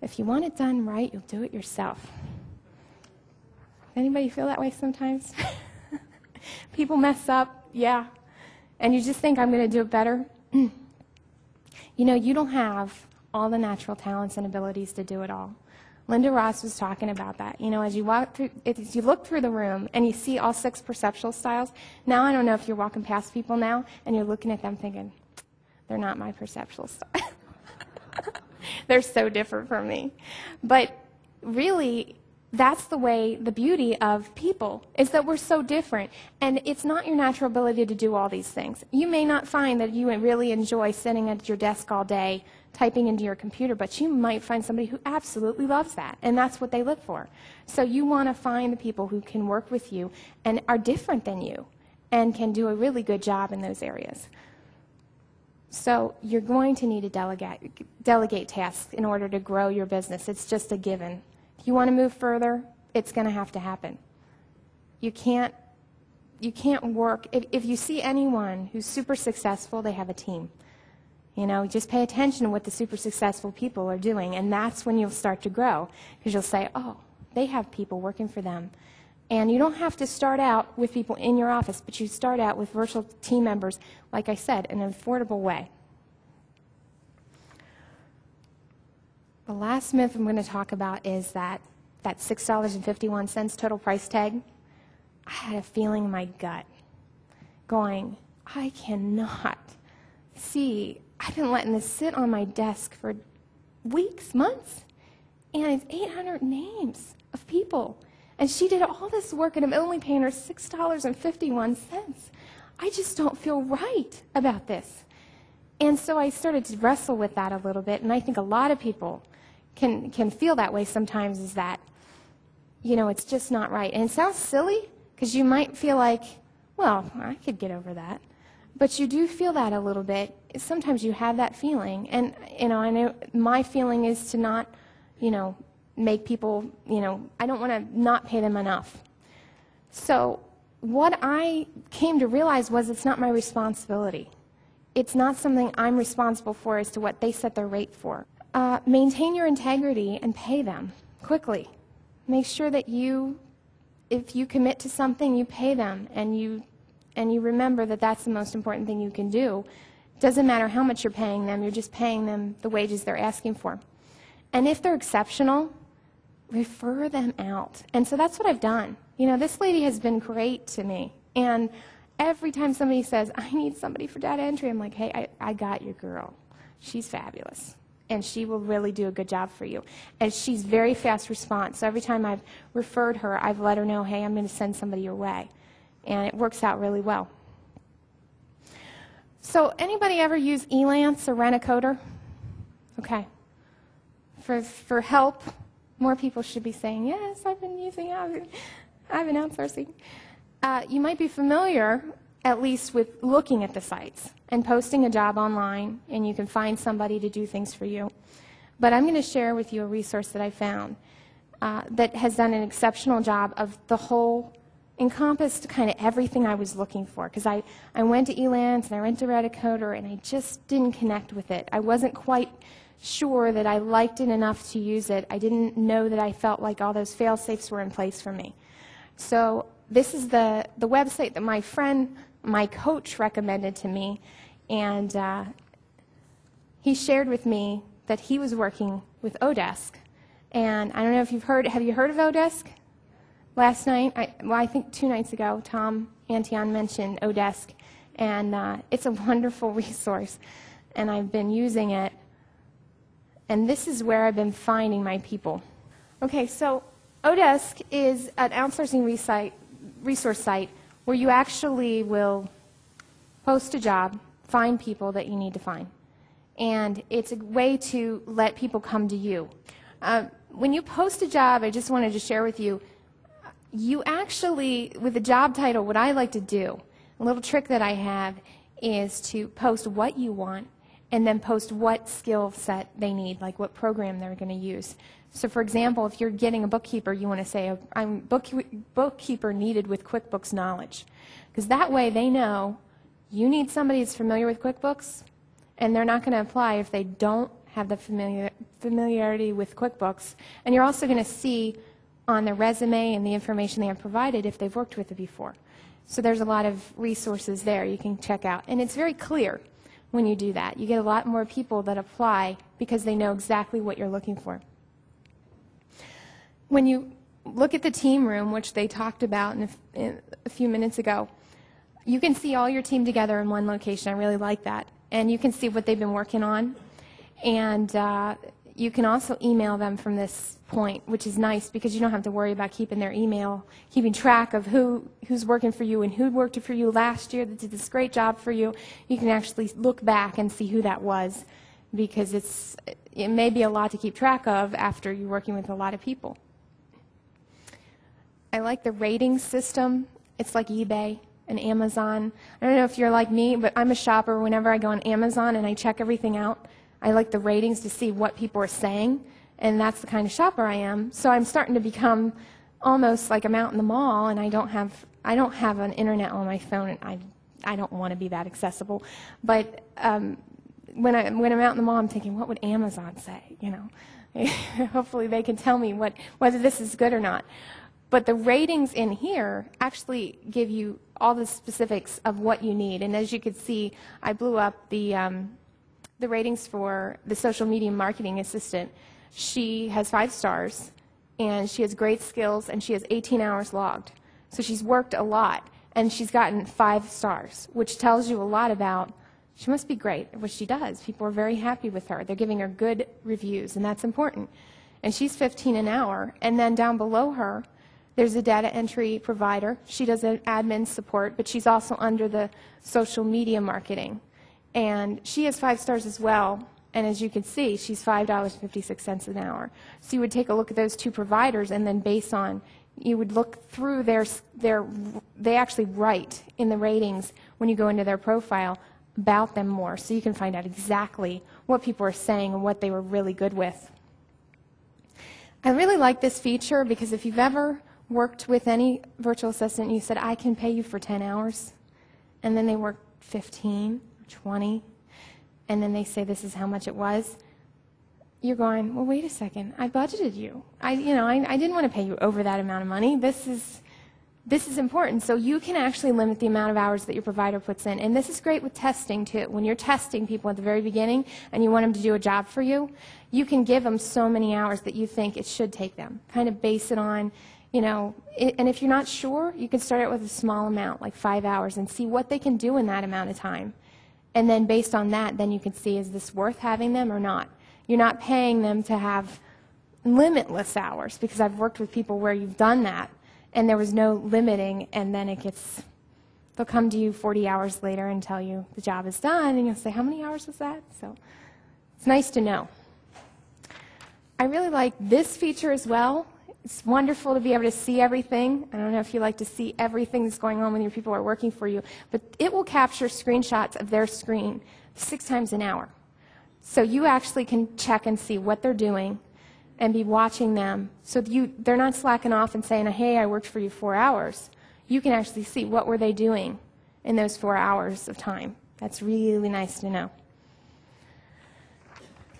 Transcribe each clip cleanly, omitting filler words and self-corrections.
If you want it done right, you'll do it yourself. Anybody feel that way sometimes? People mess up, yeah. And you just think, I'm going to do it better. You know, you don't have all the natural talents and abilities to do it all. Linda Ross was talking about that. You know, as you walk through, as you look through the room and you see all 6 perceptual styles, now I don't know if you're walking past people now and you're looking at them thinking, they're not my perceptual style. They're so different from me. But really, that's the way, the beauty of people, is that we're so different. And it's not your natural ability to do all these things. You may not find that you really enjoy sitting at your desk all day typing into your computer, but you might find somebody who absolutely loves that, and that's what they live for. So you want to find the people who can work with you and are different than you and can do a really good job in those areas. So you're going to need to delegate tasks in order to grow your business. It's just a given. If you want to move further, it's going to have to happen. You can't work. If you see anyone who's super successful, they have a team. You know, just pay attention to what the super successful people are doing, and that's when you'll start to grow, because you'll say, oh, they have people working for them. And you don't have to start out with people in your office, but you start out with virtual team members, like I said, in an affordable way. The last myth I'm going to talk about is that $6.51 total price tag. I had a feeling in my gut going, I cannot see. I've been letting this sit on my desk for weeks, months, and it's 800 names of people. And she did all this work, and I'm only paying her $6.51. I just don't feel right about this. And so I started to wrestle with that a little bit, and I think a lot of people can feel that way sometimes, is that, you know, it's just not right. And it sounds silly, because you might feel like, well, I could get over that. But you do feel that a little bit. Sometimes you have that feeling. And, you know, I know my feeling is to not, you know, make people, you know, I don't want to not pay them enough. So what I came to realize was it's not my responsibility. It's not something I'm responsible for as to what they set their rate for. Maintain your integrity and pay them quickly. Make sure that if you commit to something, you pay them, and you remember that that's the most important thing you can do. It doesn't matter how much you're paying them, you're just paying them the wages they're asking for. And if they're exceptional, refer them out. And so that's what I've done. You know, this lady has been great to me. And every time somebody says, I need somebody for data entry, I'm like, hey, I got your girl. She's fabulous. And she will really do a good job for you. And she's very fast response. So every time I've referred her, I've let her know, hey, I'm going to send somebody your way. And it works out really well. So anybody ever use Elance or Rent-A-Coder? Okay. For help, more people should be saying, yes, I've been outsourcing. You might be familiar, at least with looking at the sites and posting a job online, and you can find somebody to do things for you. But I'm going to share with you a resource that I found that has done an exceptional job of the whole, encompassed kind of everything I was looking for. Because I went to Elance and I went to Rent-A-Coder, and I just didn't connect with it. I wasn't quite sure that I liked it enough to use it. I didn't know that I felt like all those fail-safes were in place for me. So this is the website that my friend, my coach, recommended to me, and he shared with me that he was working with Odesk. And I don't know if you've heard, have you heard of Odesk? Last night, I think 2 nights ago, Tom Antion mentioned Odesk, and it's a wonderful resource, and I've been using it. And this is where I've been finding my people. Okay, so Odesk is an outsourcing resource site where you actually will post a job, find people that you need to find. And it's a way to let people come to you. When you post a job, I just wanted to share with you, you actually, with the job title, what I like to do, a little trick that I have, is to post what you want and then post what skill set they need, like what program they're going to use. So for example, if you're getting a bookkeeper, you want to say, I'm bookkeeper needed with QuickBooks knowledge. Because that way they know you need somebody that's familiar with QuickBooks, and they're not going to apply if they don't have the familiarity with QuickBooks, and you're also going to see on their resume and the information they have provided if they've worked with it before. So there's a lot of resources there you can check out. And it's very clear when you do that. You get a lot more people that apply because they know exactly what you're looking for. When you look at the team room, which they talked about in a few minutes ago, you can see all your team together in one location. I really like that. And you can see what they've been working on. And you can also email them from this point, which is nice because you don't have to worry about keeping their email, keeping track of who's working for you and who worked for you last year that did this great job for you. You can actually look back and see who that was because it may be a lot to keep track of after you're working with a lot of people. I like the rating system. It's like eBay and Amazon. I don't know if you're like me, but I'm a shopper. Whenever I go on Amazon and I check everything out, I like the ratings to see what people are saying, and that's the kind of shopper I am. So I'm starting to become almost like I'm out in the mall, and I don't have an internet on my phone, and I don't want to be that accessible. But when I'm out in the mall, I'm thinking, what would Amazon say? You know, hopefully they can tell me whether this is good or not. But the ratings in here actually give you all the specifics of what you need. And as you can see, I blew up the ratings for the social media marketing assistant. She has 5 stars, and she has great skills, and she has 18 hours logged. So she's worked a lot, and she's gotten 5 stars, which tells you a lot about she must be great at what she does. People are very happy with her. They're giving her good reviews, and that's important. And she's 15 an hour. And then down below her, there's a data entry provider. She does admin support, but she's also under the social media marketing. And she has 5 stars as well. And as you can see, she's $5.56 an hour. So you would take a look at those 2 providers, and then based on, you would look through they actually write in the ratings when you go into their profile about them more. So you can find out exactly what people are saying and what they were really good with. I really like this feature because if you've ever worked with any virtual assistant and you said, I can pay you for 10 hours, and then they work 15 or 20, and then they say this is how much it was, you're going, well, wait a second, I budgeted you. I didn't want to pay you over that amount of money. This is important. So you can actually limit the amount of hours that your provider puts in. And this is great with testing, too. When you're testing people at the very beginning and you want them to do a job for you, you can give them so many hours that you think it should take them. Kind of base it on, and if you're not sure, you can start out with a small amount, like 5 hours, and see what they can do in that amount of time. And then based on that, then you can see, is this worth having them or not? You're not paying them to have limitless hours, because I've worked with people where you've done that, and there was no limiting, and then they'll come to you 40 hours later and tell you the job is done, and you'll say, how many hours was that? So it's nice to know. I really like this feature as well. It's wonderful to be able to see everything. I don't know if you like to see everything that's going on when your people are working for you, but it will capture screenshots of their screen 6 times an hour. So you actually can check and see what they're doing and be watching them. So they're not slacking off and saying, hey, I worked for you 4 hours. You can actually see what were they doing in those 4 hours of time. That's really nice to know.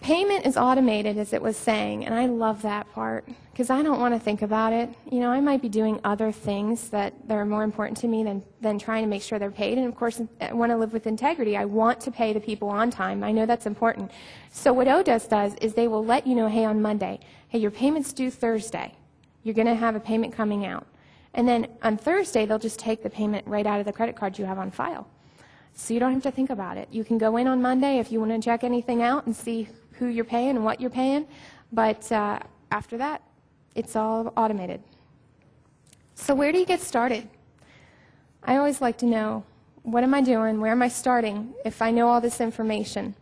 Payment is automated, as it was saying, and I love that part because I don't want to think about it. I might be doing other things that are more important to me than trying to make sure they're paid. And, of course, I want to live with integrity. I want to pay the people on time. I know that's important. So what Odesk does is they will let you know, hey, on Monday, hey, your payment's due Thursday. You're going to have a payment coming out. And then on Thursday, they'll just take the payment right out of the credit card you have on file. So you don't have to think about it. You can go in on Monday if you want to check anything out and see who you're paying and what you're paying, but after that, it's all automated. So where do you get started? I always like to know, what am I doing? Where am I starting if I know all this information?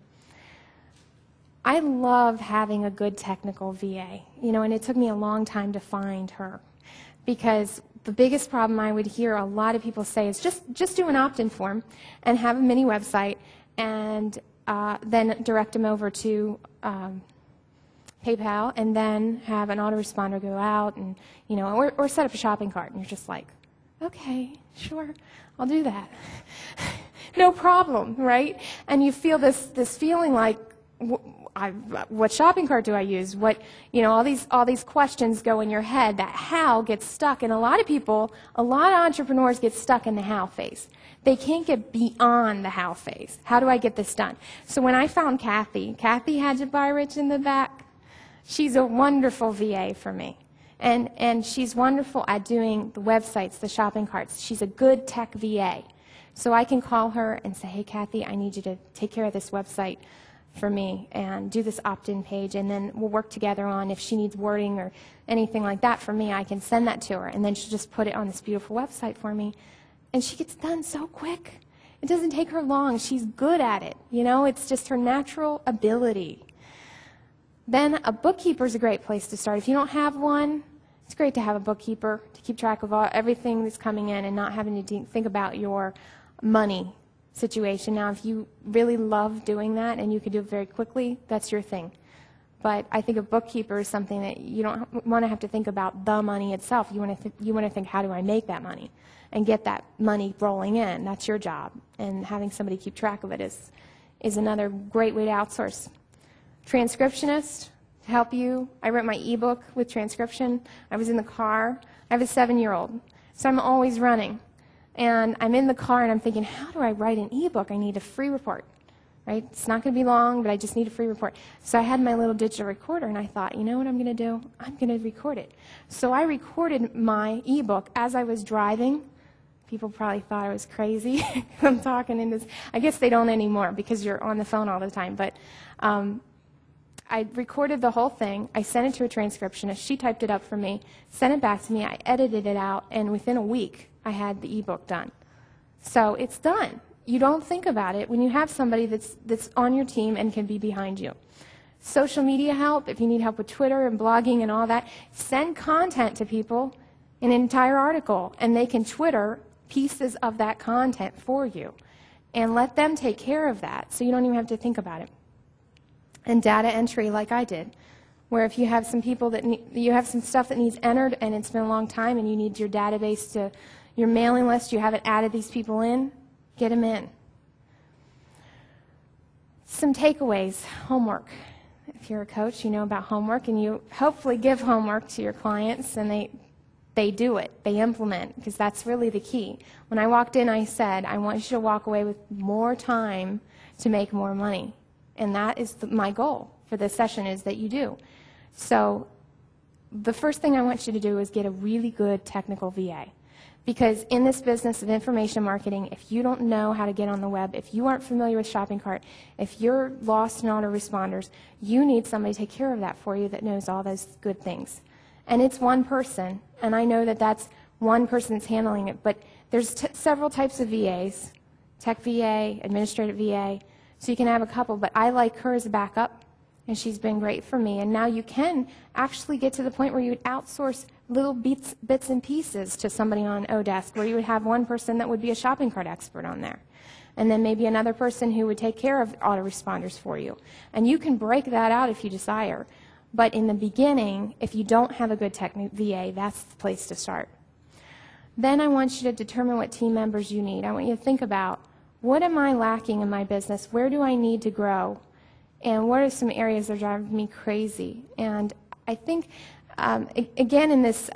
I love having a good technical VA, and it took me a long time to find her because the biggest problem I would hear a lot of people say is just do an opt-in form and have a mini website and then direct them over to PayPal, and then have an autoresponder go out, and or set up a shopping cart, and you're just like, okay, sure, I'll do that, no problem, right? And you feel this feeling like, what shopping cart do I use? What, all these questions go in your head. That how gets stuck. And a lot of entrepreneurs get stuck in the how phase. They can't get beyond the how phase. How do I get this done? So when I found Kathy had to buy Rich in the back. She's a wonderful VA for me. And she's wonderful at doing the websites, the shopping carts. She's a good tech VA. So I can call her and say, hey, Kathy, I need you to take care of this website for me and do this opt-in page, and then we'll work together on if she needs wording or anything like that for me, I can send that to her, and then she'll just put it on this beautiful website for me, and she gets done so quick. It doesn't take her long. She's good at it. It's just her natural ability. Then a bookkeeper is a great place to start. If you don't have one, it's great to have a bookkeeper to keep track of everything that's coming in and not having to think about your money situation. Now, if you really love doing that and you can do it very quickly, that's your thing. But I think a bookkeeper is something that you don't want to have to think about the money itself. You want to think, how do I make that money and get that money rolling in? That's your job. And having somebody keep track of it is another great way to outsource. Transcriptionist to help you. I wrote my ebook with transcription. I was in the car. I have a 7-year-old, so I'm always running. And I'm in the car and I'm thinking, how do I write an ebook? I need a free report, right? It's not going to be long, but I just need a free report. So I had my little digital recorder and I thought, you know what I'm going to do? I'm going to record it. So I recorded my ebook as I was driving. People probably thought I was crazy. I'm talking in this. I guess they don't anymore because you're on the phone all the time. But I recorded the whole thing. I sent it to a transcriptionist. She typed it up for me, sent it back to me. I edited it out, and within a week, I had the ebook done. So it's done. You don't think about it when you have somebody that's on your team and can be behind you. Social media help, if you need help with Twitter and blogging and all that, send content to people, an entire article, and they can Twitter pieces of that content for you. And let them take care of that so you don't even have to think about it. And data entry like I did, where if you have some people you have some stuff that needs entered and it's been a long time and you need your database your mailing list, you haven't added these people in, get them in. Some takeaways, homework. If you're a coach, you know about homework, and you hopefully give homework to your clients, and they do it, they implement, because that's really the key. When I walked in, I said, I want you to walk away with more time to make more money. And that is my goal for this session, is that you do. So the first thing I want you to do is get a really good technical VA. Because in this business of information marketing, if you don't know how to get on the web, if you aren't familiar with shopping cart, if you're lost in autoresponders, you need somebody to take care of that for you that knows all those good things. And it's one person, and I know that that's one person that's handling it, but there's several types of VAs, tech VA, administrative VA, so you can have a couple, but I like her as a backup, and she's been great for me. And now you can actually get to the point where you would outsource little bits and pieces to somebody on Odesk, where you would have one person that would be a shopping cart expert on there, and then maybe another person who would take care of autoresponders for you. And you can break that out if you desire. But in the beginning, if you don't have a good tech VA, that's the place to start. Then I want you to determine what team members you need. I want you to think about, what am I lacking in my business? Where do I need to grow? And what are some areas that are driving me crazy? And I think, again, in this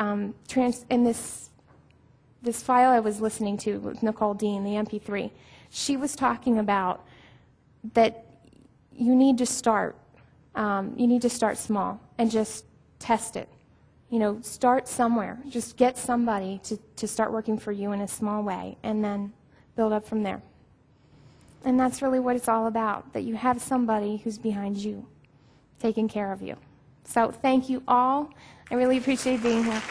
this file I was listening to with Nicole Dean, the MP3, she was talking about that you need to start. You need to start small and just test it. You know, start somewhere. Just get somebody to start working for you in a small way, and then build up from there. And that's really what it's all about, that you have somebody who's behind you, taking care of you. So thank you all. I really appreciate being here.